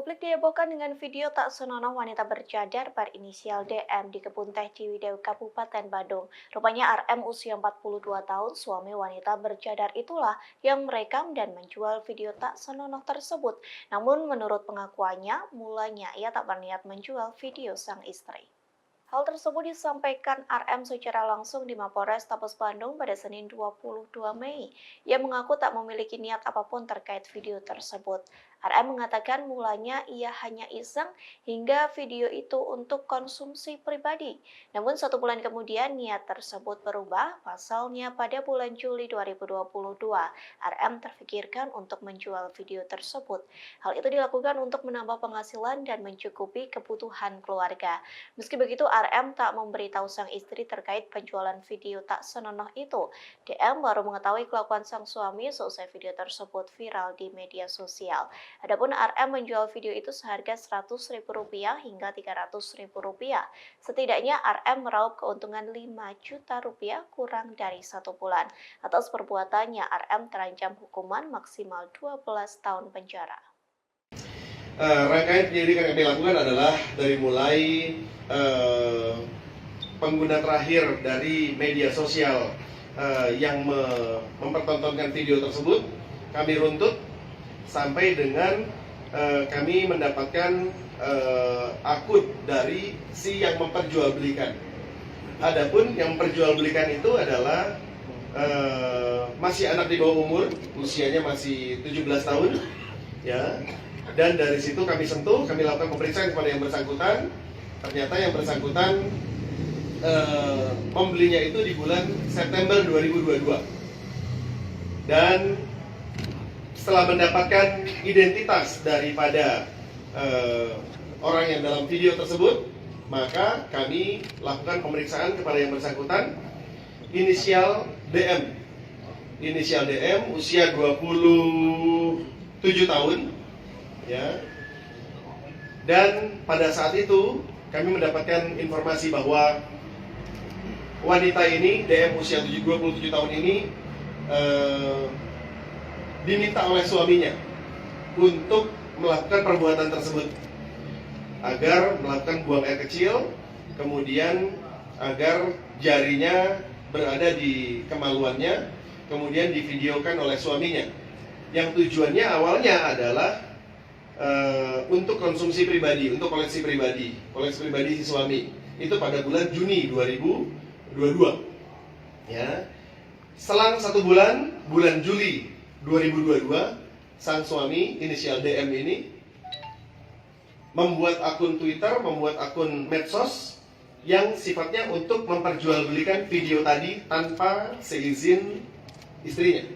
Publik dihebohkan dengan video tak senonoh wanita bercadar berinisial DM di kebun teh Ciwidey, Kabupaten Bandung. Rupanya RM usia 42 tahun, suami wanita bercadar itulah yang merekam dan menjual video tak senonoh tersebut. Namun menurut pengakuannya, mulanya ia tak berniat menjual video sang istri. Hal tersebut disampaikan RM secara langsung di Mapolres Tabes Bandung pada Senin 22 Mei. Ia mengaku tak memiliki niat apapun terkait video tersebut. RM mengatakan mulanya ia hanya iseng hingga video itu untuk konsumsi pribadi. Namun 1 bulan kemudian niat tersebut berubah, pasalnya pada bulan Juli 2022, RM terfikirkan untuk menjual video tersebut. Hal itu dilakukan untuk menambah penghasilan dan mencukupi kebutuhan keluarga. Meski begitu, RM tak memberitahu sang istri terkait penjualan video tak senonoh itu. DM baru mengetahui kelakuan sang suami seusai video tersebut viral di media sosial. Adapun RM menjual video itu seharga Rp100.000 hingga Rp300.000. Setidaknya RM meraup keuntungan Rp5 juta kurang dari 1 bulan. Atas perbuatannya, RM terancam hukuman maksimal 12 tahun penjara. Rangkaian penyelidikan yang kami lakukan adalah dari mulai pengguna terakhir dari media sosial yang mempertontonkan video tersebut, kami runtut sampai dengan kami mendapatkan akun dari si yang memperjualbelikan. Adapun yang memperjualbelikan itu adalah masih anak di bawah umur, usianya masih 17 tahun, ya. Dan dari situ kami sentuh, kami lakukan pemeriksaan kepada yang bersangkutan. Ternyata yang bersangkutan membelinya itu di bulan September 2022. Dan setelah mendapatkan identitas daripada orang yang dalam video tersebut, maka kami lakukan pemeriksaan kepada yang bersangkutan. Inisial DM, usia 27 tahun, ya. Dan pada saat itu kami mendapatkan informasi bahwa wanita ini, DM usia 27 tahun ini, diminta oleh suaminya untuk melakukan perbuatan tersebut, agar melakukan buang air kecil, kemudian agar jarinya berada di kemaluannya, kemudian divideokan oleh suaminya. Yang tujuannya awalnya adalah untuk konsumsi pribadi, untuk koleksi pribadi si suami. Itu pada bulan Juni 2022. Ya. Selang 1 bulan, bulan Juli 2022, sang suami inisial DM ini membuat akun Twitter, membuat akun medsos yang sifatnya untuk memperjualbelikan video tadi tanpa seizin istrinya.